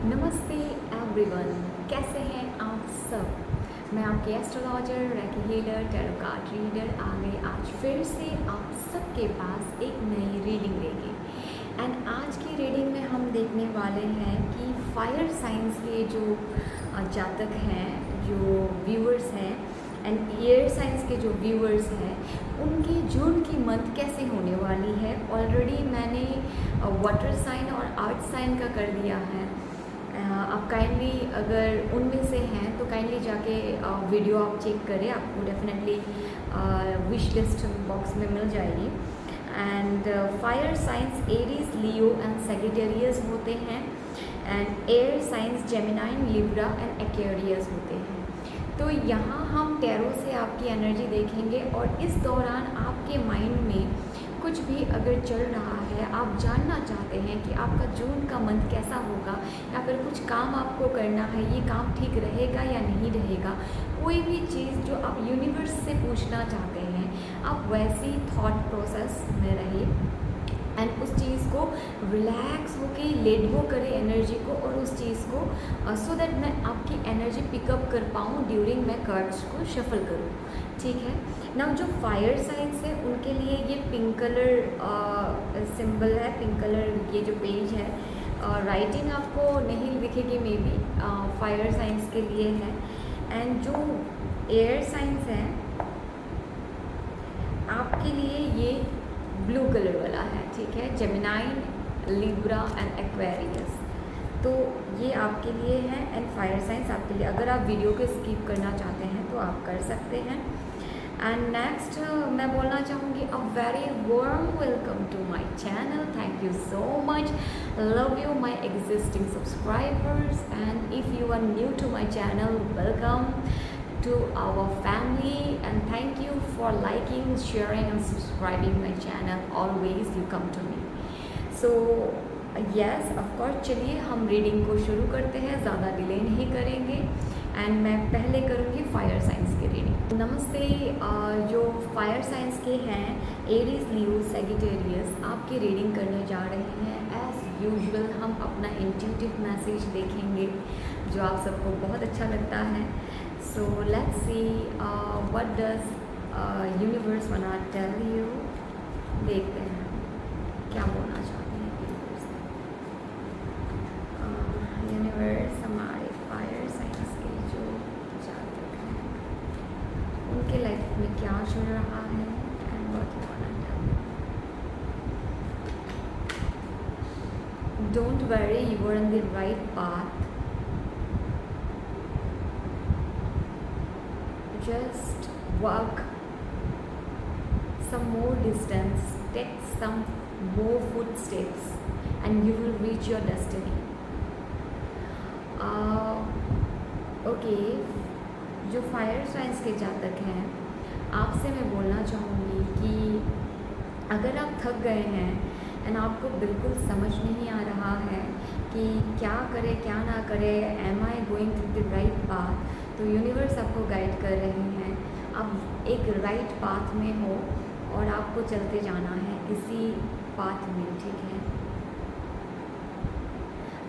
नमस्ते एवरीवन, कैसे हैं आप सब। मैं आपकी astrologer, reiki healer, tarot card reader आ गई आज फिर से आप सबके पास एक नई रीडिंग लेके। एंड आज की रीडिंग में हम देखने वाले हैं कि फायर साइंस के जो जातक हैं, जो व्यूअर्स हैं, एंड एयर साइंस के जो व्यूअर्स हैं, उनकी जून की मंथ कैसे होने वाली है। ऑलरेडी मैंने वाटर साइन और अर्थ साइन का कर दिया है। आप काइंडली अगर उनमें से हैं तो काइंडली जाके वीडियो आप चेक करें, आपको डेफिनेटली विश लिस्ट बॉक्स में मिल जाएगी। And fire signs Aries, Leo and Sagittarius होते हैं, and air signs Gemini, Libra and Aquarius होते हैं। तो यहाँ हम टैरो से आपकी एनर्जी देखेंगे और इस दौरान आपके माइंड में कुछ भी अगर चल रहा है, आप जानना चाहते हैं कि आपका जून का मंथ कैसा होगा, या फिर कुछ काम आपको करना है, ये काम ठीक रहेगा या नहीं रहेगा, कोई भी चीज़ जो आप यूनिवर्स से पूछना चाहते हैं, आप वैसी थॉट प्रोसेस में रहिए एंड उस चीज़ को रिलैक्स होके लेट गो करें एनर्जी को, और उस चीज़ को सो दैट मैं आपकी एनर्जी पिकअप कर पाऊँ ड्यूरिंग मैं कार्ड्स को शफल करूँ। ठीक है ना। जो फायर साइंस है उनके लिए ये पिंक कलर सिंबल है, पिंक कलर ये जो पेज है, राइटिंग आपको नहीं दिखेगी मे बी, फायर साइंस के लिए है। एंड जो एयर साइंस है आपके लिए ये ब्लू कलर वाला है। ठीक है, जेमिनाइन, लिब्रा एंड एक्वेरियस, तो ये आपके लिए है। एंड फायर साइंस आपके लिए, अगर आप वीडियो को स्किप करना चाहते हैं तो आप कर सकते हैं। एंड नेक्स्ट मैं बोलना चाहूँगी a very warm welcome to my channel. Thank you so much, love you my existing subscribers, and if you are new to my channel, welcome to our family, and thank you for liking, sharing and subscribing my channel. Always you come to me. So yes, of course, चलिए हम reading को शुरू करते हैं, ज़्यादा delay नहीं करेंगे। And मैं पहले करूँगी फायर साइंस की रीडिंग। नमस्ते, जो फायर साइंस के हैं एरीज, लियो, सेजिटेरियस, आपकी रीडिंग करने जा रहे हैं। एज़ यूजुअल हम अपना इंट्यूटिव मैसेज देखेंगे जो आप सबको बहुत अच्छा लगता है। So let's see what does universe wanna tell you। देखते हैं क्या बोलना चाहते हैं यूनिवर्स हमारे फायर साइंस के जो जातक हैं उनके लाइफ में क्या चल रहा है, and what you want to tell. Don't worry, you are on the right path. Just walk some more distance, take some more footsteps, and you will reach your destiny. Okay, जो fire science के जातक हैं, आपसे मैं बोलना चाहूँगी कि अगर आप थक गए हैं एंड आपको बिल्कुल समझ नहीं आ रहा है कि क्या करें क्या ना करें, am I going through the right path, तो यूनिवर्स आपको गाइड कर रहे हैं। आप एक राइट पाथ में हो और आपको चलते जाना है इसी पाथ में। ठीक है,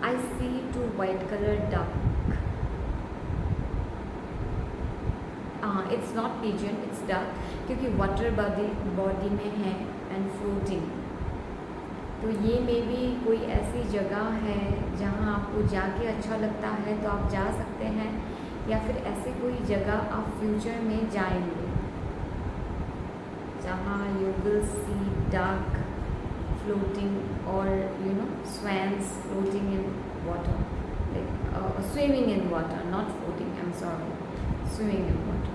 I C 2 white colour duck. It's not pigeon, it's duck, क्योंकि वाटर बॉडी में है एंड फ्लोटिंग। तो ये मे बी कोई ऐसी जगह है जहाँ आपको जाके अच्छा लगता है तो आप जा सकते हैं, या फिर ऐसे कोई जगह आप फ्यूचर में जाएंगे जहाँ you will see duck floating और swans floating in water, like swimming in water, not floating, I am sorry, swimming in water,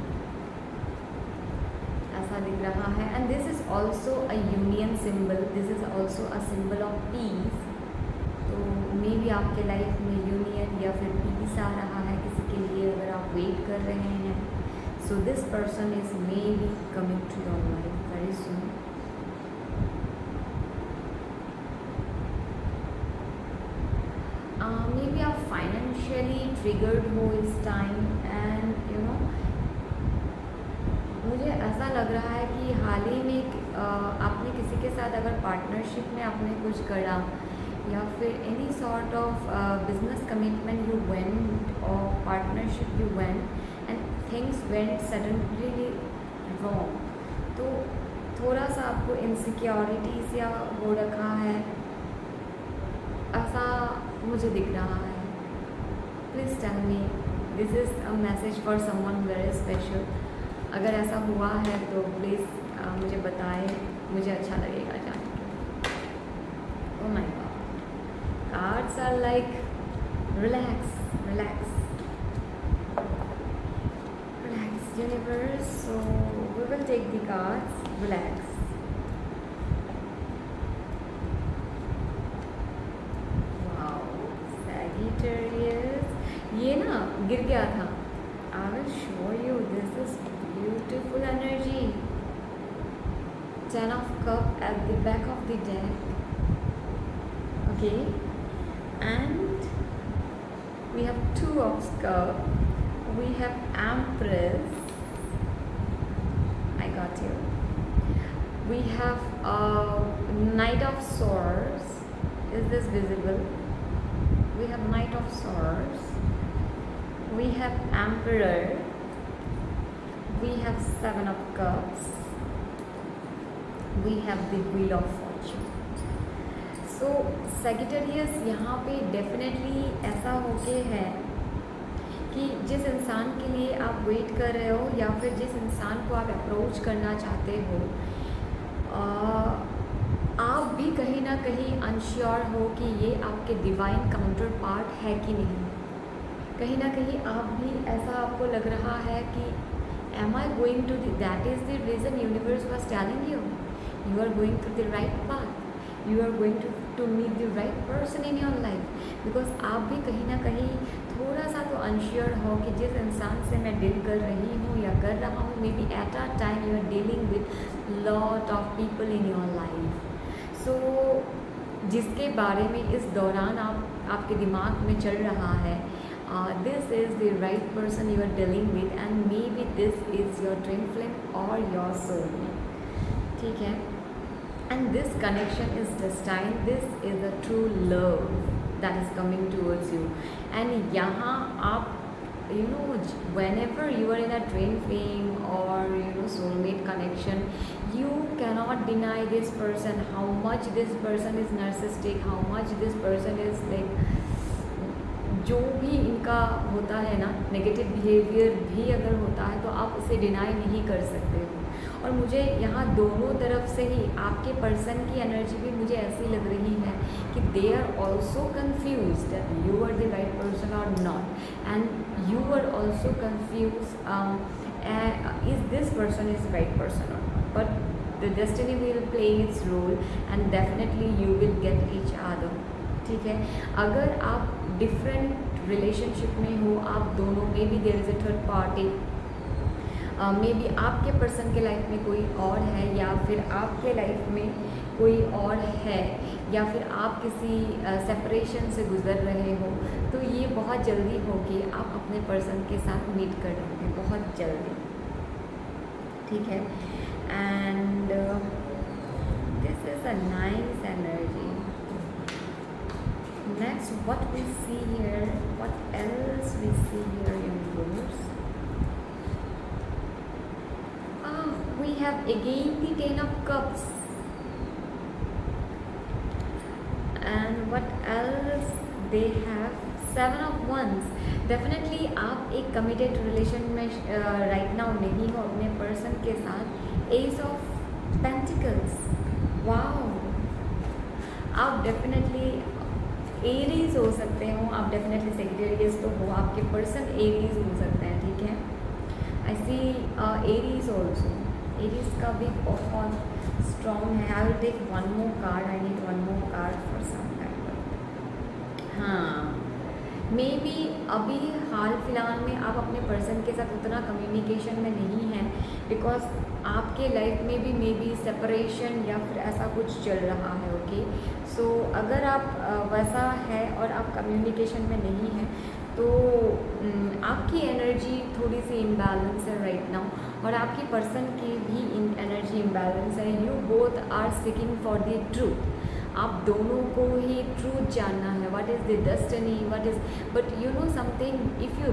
ऐसा दिख रहा है। And this is also a union symbol, this is also a symbol of peace. तो maybe आपके life में union या फिर piece आ रहा है किसी के लिए, अगर आप वेट कर रहे हैं। So this person is maybe coming to your life very soon. Maybe आप फाइनेंशियली ट्रिगर्ड हो इस टाइम, एंड मुझे ऐसा लग रहा है कि हाल ही में आपने किसी के साथ अगर पार्टनरशिप में आपने कुछ करा, या फिर any sort of business commitment you went or partnership you went and things went suddenly wrong, तो थोड़ा सा आपको इनसिक्योरिटीज़ या हो रखा है, ऐसा मुझे दिख रहा है। Please tell me, this is a message for someone very special. अगर ऐसा हुआ है तो प्लीज़ मुझे बताएं, मुझे अच्छा लगेगा जान के। Oh my god, cards are like relax relax relax universe, so we will take the cards, relax. ये ना गिर गया था। I will show you, this is beautiful energy. 10 of cup at the back of the deck, okay, and we have 2 of cup, we have Empress, I got you, we have Knight of Swords, is this visible? We have Knight of Swords, we have Emperor, we have 7 of Cups, we have the Wheel of Fortune. So Sagittarius यहाँ पे definitely ऐसा होके है कि जिस इंसान के लिए आप वेट कर रहे हो या फिर जिस इंसान को आप अप्रोच करना चाहते हो, आप भी कहीं ना कहीं अनश्योर हो कि ये आपके डिवाइन काउंटर पार्ट है कि नहीं। कहीं ना कहीं आप भी ऐसा आपको लग रहा है कि am I going to that is the reason universe was telling you, you are going to the right path, you are going to meet the right person in your life. Because आप भी कहीं ना कहीं थोड़ा सा तो unsure हो कि जिस इंसान से मैं डील कर रही हूँ या कर रहा हूँ, maybe at a time you are dealing with lot of people in your life. So जिसके बारे में इस दौरान आपके दिमाग में चल रहा है, this is the right person you are dealing with and maybe this is your twin flame or your soulmate, ठीक है। And this connection is destined, this is a true love that is coming towards you. And यहाँ आप you know, whenever you are in a twin flame or you know soulmate connection, you cannot deny this person, how much this person is narcissistic, how much this person is like, जो भी इनका होता है ना negative behaviour भी अगर होता है तो आप उसे डिनाई नहीं कर सकते हो। और मुझे यहाँ दोनों तरफ से ही आपके पर्सन की एनर्जी भी मुझे ऐसी लग रही है कि they are also confuse that you are the right person or not, and you are also confuse is this person is right person or not, but the destiny will play its role and definitely you will get each other, ठीक है। अगर आप different relationship में हो, आप दोनों में भी there is a third party, maybe आपके पर्सन के लाइफ में कोई और है या फिर आपके लाइफ में कोई और है, या फिर आप किसी सेपरेशन से गुज़र रहे हो, तो ये बहुत जल्दी होगी आप अपने पर्सन के साथ मीट कर रहे हैं, बहुत जल्दी, ठीक है। And this is a nice energy. Next, what we see here, what else we see here in universe? We have again the 10 of cups, and what else they have? 7 of wands. Definitely आप एक committed relation में right now नहीं हो अपने person के साथ। Ace of Pentacles, wow, आप definitely Aries हो सकते हो, आप डेफिनेटली सेजिटेरियस तो हो, आपके पर्सन एरीज हो सकते हैं, ठीक है। I see Aries also, Aries का भी बहुत स्ट्रॉन्ग है। I will take one more card, I need one more card for some time. हाँ, मे बी अभी हाल फिलहाल में आप अपने पर्सन के साथ उतना कम्युनिकेशन में नहीं हैं, बिकॉज आपके लाइफ में भी मे बी सेपरेशन या फिर ऐसा कुछ चल रहा है, ओके। सो अगर आप वैसा है और आप कम्युनिकेशन में नहीं हैं तो आपकी एनर्जी थोड़ी सी इम्बैलेंस है राइट नाउ, और आपकी पर्सन की भी एनर्जी इम्बैलेंस है। You both are seeking for the truth, आप दोनों को ही ट्रूथ जानना है, what is the destiny, what is, but you know something, if you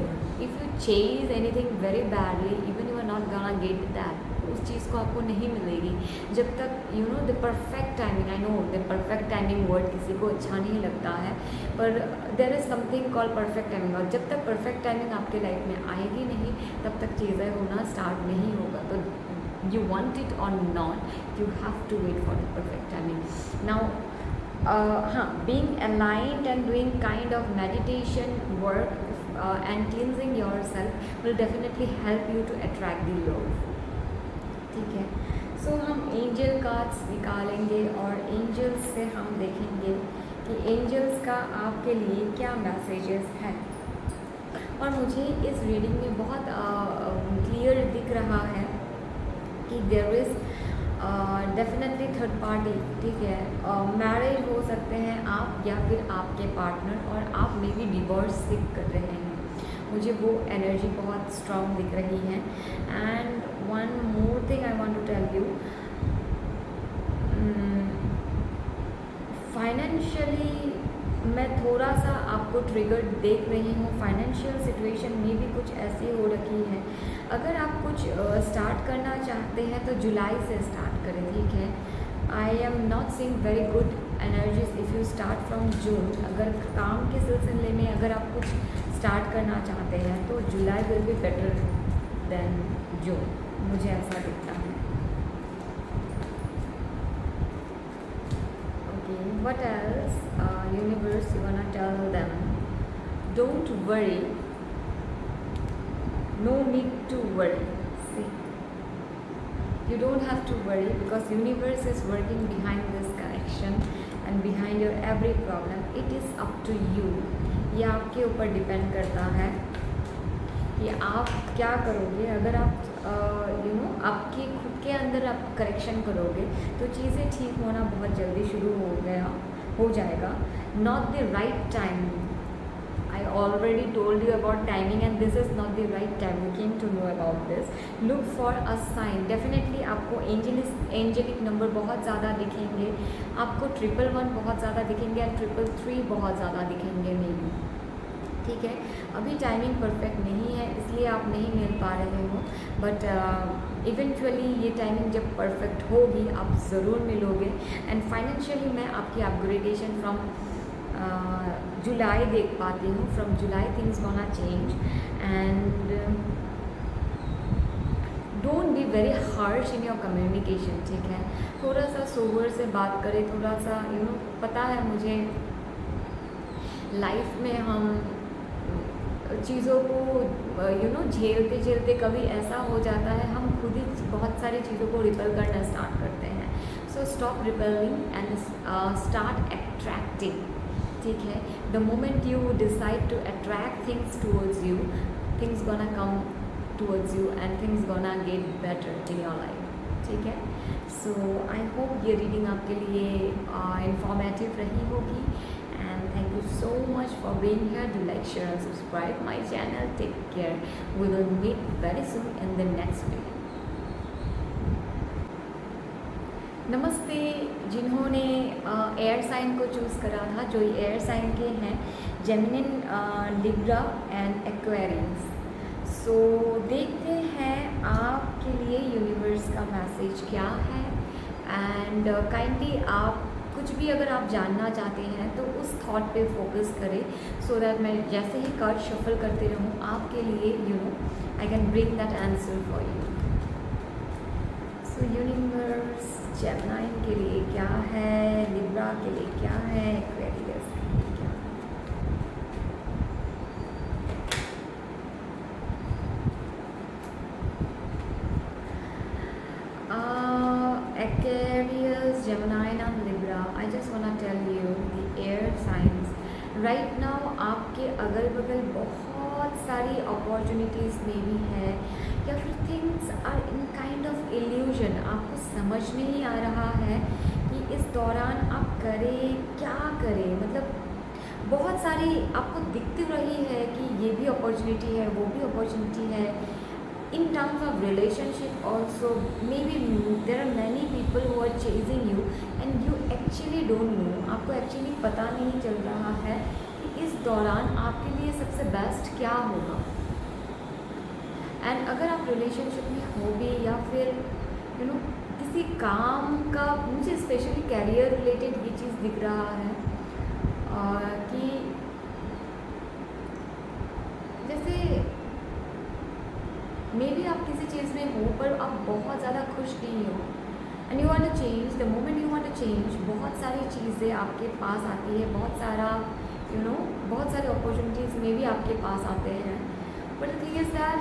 chase anything very badly, even you are not gonna get that, उस चीज़ को आपको नहीं मिलेगी जब तक you know the perfect timing. I know the perfect timing word किसी को अच्छा नहीं लगता है, पर there is something call perfect timing, और जब तक परफेक्ट टाइमिंग आपके लाइफ में आएगी नहीं तब तक चीज़ें होना स्टार्ट नहीं होगा। तो you want it or not, you have to wait for the perfect timing. Now being aligned and doing kind of meditation work and cleansing yourself will definitely help you to attract the love. ठीक है, सो हम angel cards निकालेंगे और angels से हम देखेंगे कि angels का आपके लिए क्या मैसेजेस हैं। और मुझे इस रीडिंग में बहुत क्लियर दिख रहा है कि there is definitely third party, ठीक है, मैरिज हो सकते हैं आप या फिर आपके पार्टनर, और आप मे बी डिवोर्स सीख कर रहे हैं, मुझे वो एनर्जी बहुत स्ट्रॉन्ग दिख रही है। And one more thing I want to tell you, financially मैं थोड़ा सा आपको ट्रिगर देख रही हूँ, फाइनेंशियल सिचुएशन में भी कुछ ऐसी हो रखी है। अगर आप कुछ स्टार्ट करना चाहते हैं तो जुलाई से स्टार्ट करें, ठीक है। I am not seeing very good energies if you start from June. अगर काम के सिलसिले में अगर आप कुछ स्टार्ट करना चाहते हैं तो July will be better than June, मुझे ऐसा दिखता है। Okay, what else universe you wanna tell them? Don't worry, no need to worry. See, you don't have to worry because universe is working behind this connection and behind your every problem. It is up to you. ये आपके ऊपर depend करता है कि आप क्या करोगे। अगर आप आपके खुद के अंदर आप करेक्शन करोगे तो चीज़ें ठीक होना बहुत जल्दी शुरू हो जाएगा। Not the right time. I already told you about timing and this is not the right time. You came to know about this. Look for a sign. Definitely आपको एंजेलिक नंबर बहुत ज़्यादा दिखेंगे, आपको 111 बहुत ज़्यादा दिखेंगे और 333 बहुत ज़्यादा दिखेंगे मे बी, ठीक है। अभी टाइमिंग परफेक्ट नहीं है इसलिए आप नहीं मिल पा रहे हो, बट इवेंचुअली ये टाइमिंग जब परफेक्ट होगी आप ज़रूर मिलोगे। एंड फाइनेंशियली मैं आपकी अपग्रेडेशन फ्रॉम जुलाई देख पाती हूँ। From July things gonna change and don't be very harsh in your communication, ठीक है। थोड़ा सा सोवर से बात करें, थोड़ा सा पता है मुझे लाइफ में हम चीज़ों को झेलते झेलते कभी ऐसा हो जाता है हम खुद ही बहुत सारी चीज़ों को रिपेल करना स्टार्ट करते हैं। So stop repelling and start attracting, ठीक है। The moment you decide to attract things towards you, things gonna come towards you and things gonna get better in your life, ठीक है। सो आई होप ये reading आपके लिए informative रही होगी and thank you so much for being here. Do like, share and subscribe my channel. Take care. We will meet very soon in the next video. नमस्ते जिन्होंने air sign को choose करा था, जो एयर साइन के हैं Gemini, Libra and Aquarius. सो देखते हैं आपके लिए यूनिवर्स का मैसेज क्या है। एंड काइंडली आप कुछ भी अगर आप जानना चाहते हैं तो उस थॉट पे फोकस करें, सो दैट मैं जैसे ही कार्ड शफल करते रहूँ आपके लिए I can bring that answer for you. So universe Gemini के लिए क्या है, लिब्रा के लिए क्या है, एक्वेरियस के लिए क्या है। Aquarius, Gemini and Libra, I just want to tell you the air signs right now आपके अगल बगल बहुत सारी अपॉर्चुनिटीज़ में भी है, या फिर things are in kind of illusion. आपको समझ नहीं आ रहा है कि इस दौरान आप करें क्या करें, मतलब बहुत सारी आपको दिखती रही है कि ये भी अपॉर्चुनिटी है, वो भी अपॉर्चुनिटी है, in terms of relationship also, maybe there are many people who are chasing you and you actually don't know, आपको actually पता नहीं चल रहा है कि इस दौरान आपके लिए सबसे बेस्ट क्या होगा। एंड अगर आप रिलेशनशिप में हो भी या फिर किसी काम का, मुझे स्पेशली कैरियर रिलेटेड ये चीज़ दिख रहा है कि जैसे मे बी आप किसी चीज़ में हो पर आप बहुत ज़्यादा खुश नहीं हो and you want to change. The moment you want to change, बहुत सारी चीज़ें आपके पास आती है, बहुत सारा बहुत सारे अपॉर्चुनिटीज़ में भी आपके पास आते हैं, but the thing is that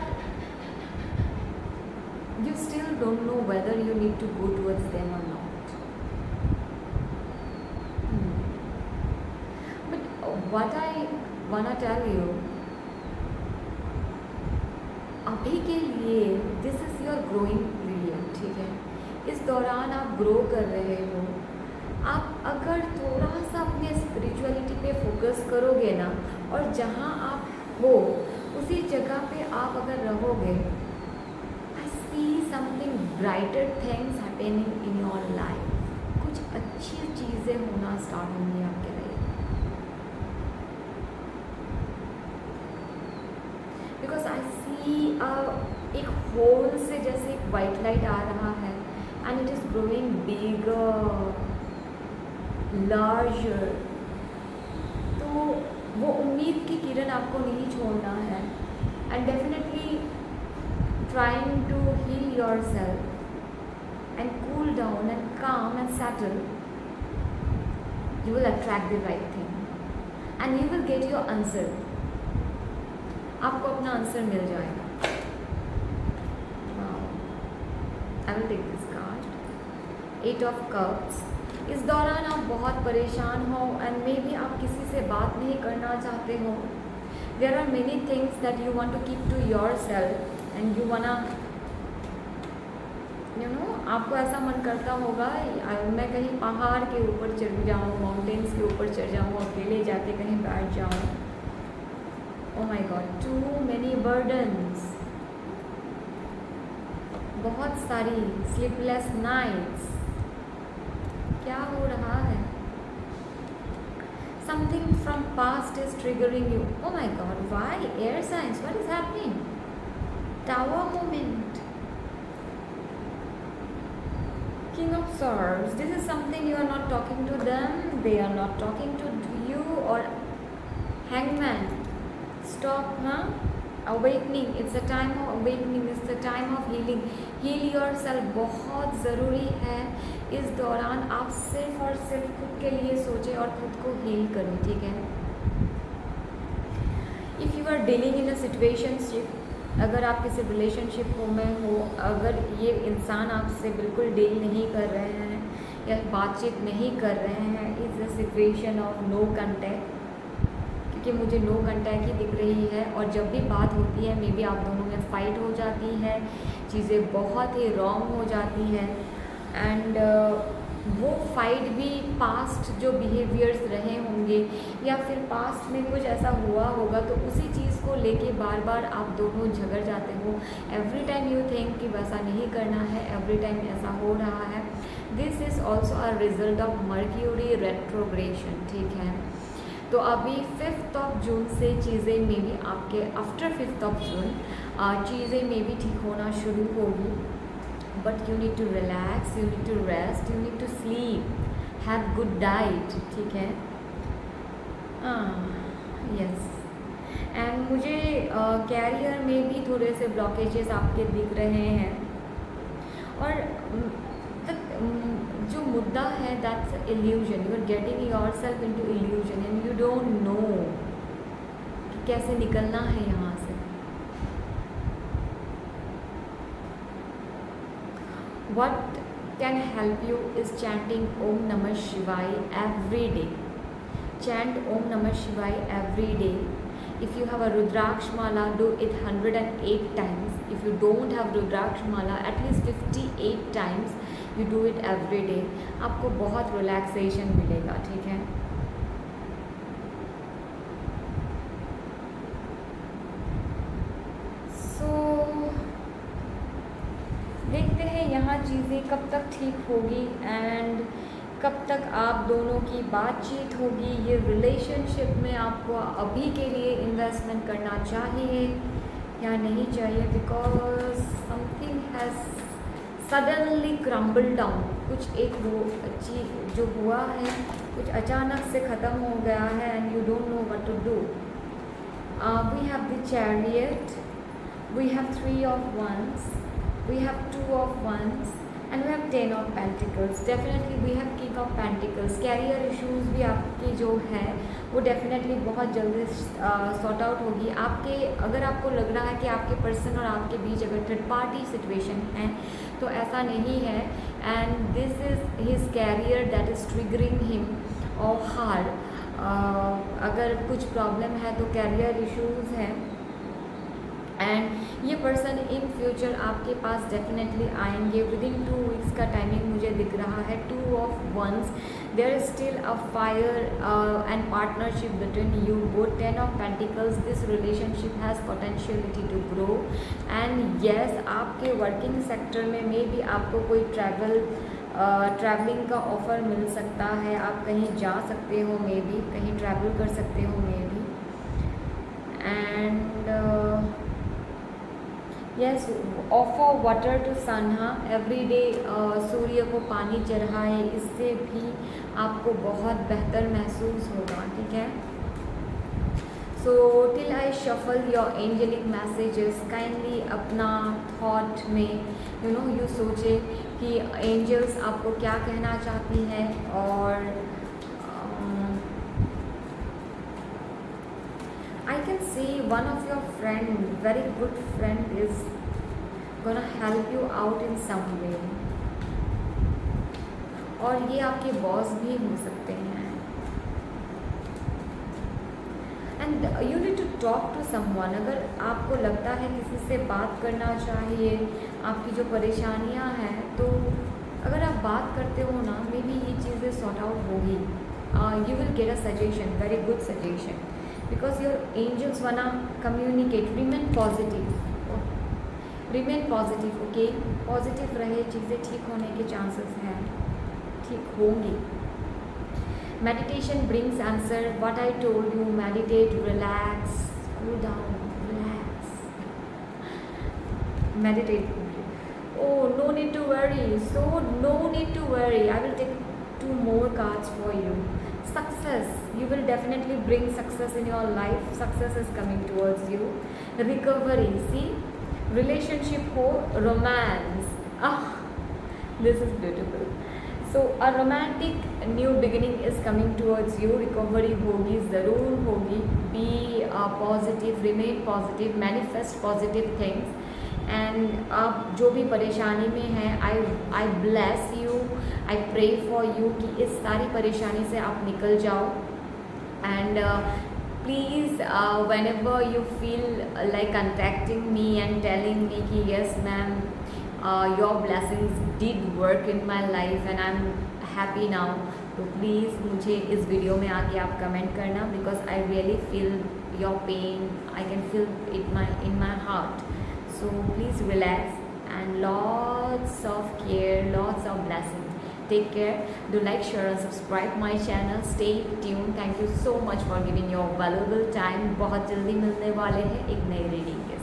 you still don't know whether you need to go towards them or not. But what I wanna tell you, अभी के लिए this is your growing period, ठीक है। इस दौरान आप ग्रो कर रहे हो। आप अगर थोड़ा सा अपने स्पिरिचुअलिटी पे फोकस करोगे ना, और जहाँ आप हो उसी जगह पे आप अगर रहोगे, something brighter things happening in your life. कुछ अच्छी चीज़ें होना स्टार्ट होंगी आपके लिए, बिकॉज आई सी एक होल से जैसे एक वाइट लाइट आ रहा है and it is growing bigger, larger. तो वो उम्मीद की किरण आपको नहीं छोड़ना है and definitely trying to heal yourself and cool down and calm and settle, you will attract the right thing and you will get your answer. आपको अपना आंसर मिल जाएगा। I will take this card, 8 of Cups। इस दौरान आप बहुत परेशान हो and maybe आप किसी से बात नहीं करना चाहते हो। There are many things that you want to keep to yourself and you wanna आपको ऐसा मन करता होगा मैं कहीं पहाड़ के ऊपर चढ़ जाऊँ, माउंटेन्स के ऊपर चढ़ जाऊँ, अकेले जाके कहीं बैठ जाऊँ। Oh my god, too many burdens, बहुत सारी स्लीपलेस नाइट्स। क्या हो रहा है? Something from past is triggering you. Oh my god, why? Air signs, what is happening? Tower moment, King of Swords. This is something you are not talking to them, they are not talking to you, or Hangman. Stop, huh? Awakening. It's a time of awakening. It's the time of healing. Heal yourself. बहुत ज़रूरी है इस दौरान आप सिर्फ और सिर्फ खुद के लिए सोचें और खुद को हील करें, ठीक है। If you are dealing in a situationship, अगर आप किसी रिलेशनशिप में हो, अगर ये इंसान आपसे बिल्कुल डील नहीं कर रहे हैं या बातचीत नहीं कर रहे हैं, is a situation of no contact, क्योंकि मुझे नो कंटैक्ट ही दिख रही है। और जब भी बात होती है मे बी आप दोनों में फ़ाइट हो जाती है, चीज़ें बहुत ही रॉन्ग हो जाती हैं एंड वो फाइट भी पास्ट जो बिहेवियर्स रहे होंगे या फिर पास्ट में कुछ ऐसा हुआ होगा, तो उसी चीज़ को लेके बार बार आप दोनों झगड़ जाते हो। एवरी टाइम यू थिंक कि वैसा नहीं करना है, एवरी टाइम ऐसा हो रहा है। This is also a result of mercury retrogression, ठीक है। तो अभी 5th ऑफ जून से चीज़ें मे बी आपके आफ्टर 5th ऑफ जून चीज़ें मे बी ठीक होना शुरू होगी, but you need to relax, you need to rest, you need to sleep, have good diet, ठीक है। यस, एंड मुझे कैरियर में भी थोड़े से ब्लॉकेजेस आपके दिख रहे हैं और जो मुद्दा है that's illusion, you are getting yourself into illusion and you don't know कि कैसे निकलना है यहाँ से। What can help you is chanting Om Namah Shivaya every day. Chant Om Namah Shivaya every day. If you have a Rudraksh Mala, do it 108 times. If you don't have Rudraksh Mala, at least 58 times. You do it every day. आपको बहुत relaxation मिलेगा, ठीक है। So यहाँ चीज़ें कब तक ठीक होगी एंड कब तक आप दोनों की बातचीत होगी, ये रिलेशनशिप में आपको अभी के लिए इन्वेस्टमेंट करना चाहिए या नहीं चाहिए, because something has suddenly crumble down. कुछ एक वो चीज जो हुआ है कुछ अचानक से ख़त्म हो गया है and you don't know what to do. We have the chariot, we have 3 of wands, we have 2 of wands and we have 10 of pentacles. Definitely we have king of pentacles. Career issues भी आपकी जो है वो definitely बहुत जल्दी sort out होगी। आपके अगर आपको लग रहा है कि आपके पर्सन और आपके बीच अगर थर्ड पार्टी सिचुएशन है तो ऐसा नहीं है, and this is his career that is triggering him और हार्ड। अगर कुछ प्रॉब्लम है तो कैरियर इश्यूज हैं एंड ये पर्सन इन फ्यूचर आपके पास डेफिनेटली आएंगे विद इन 2 वीक्स का टाइमिंग मुझे दिख रहा है। 2 of wands, there is still a fire and partnership between you both। 10 of pentacles, this relationship has potentiality to grow and yes, आपके वर्किंग सेक्टर में मे बी आपको कोई ट्रैवलिंग का ऑफ़र मिल सकता है। आप कहीं जा सकते हो, मे बी कहीं ट्रैवल कर सकते हो maybe. And yes, offer water to sun. हाँ, एवरी डे सूर्य को पानी चढ़ाए, इससे भी आपको बहुत बेहतर महसूस होगा। ठीक है, so till I shuffle your angelic messages, kindly अपना थॉट में यू सोचे कि एंजल्स आपको क्या कहना चाहती हैं। और I can see one of your friend, very good friend, is gonna help you out in some way। और ये आपके बॉस भी हो सकते हैं। And you need to talk to someone. अगर आपको लगता है किसी से बात करना चाहिए, आपकी जो परेशानियां हैं, तो अगर आप बात करते हो ना, मे बी ये चीज़ें सॉर्ट आउट होगी। You will get a suggestion, very good suggestion, because your angels wanna communicate। remain positive, okay? Positive रहे, चीज़ें ठीक होने के चांसेस हैं, ठीक होंगी। meditation brings answer, what I told you, meditate, relax, cool down, relax, meditate। oh, no need to worry, so no need to worry, I will take 2 more cards for you। success, you will definitely bring success in your life, success is coming towards you। recovery, see, relationship ho, romance, this is beautiful। so a romantic new beginning is coming towards you। recovery होगी, ज़रूर होगी। be positive, remain positive, manifest positive things। And आप जो भी परेशानी में हैं, I bless you, I pray for you कि इस सारी परेशानी से आप निकल जाओ। And please whenever you feel like contacting me and telling me कि yes ma'am, your blessings did work in my life and I am happy now, तो प्लीज़ मुझे इस वीडियो में आके आप कमेंट करना, because I really feel your pain, I can feel it in my heart। So please relax and lots of care, lots of blessings। Take care, do like, share and subscribe my channel। Stay tuned। Thank you so much for giving your valuable time। बहुत जल्दी मिलने वाले हैं एक नई reading के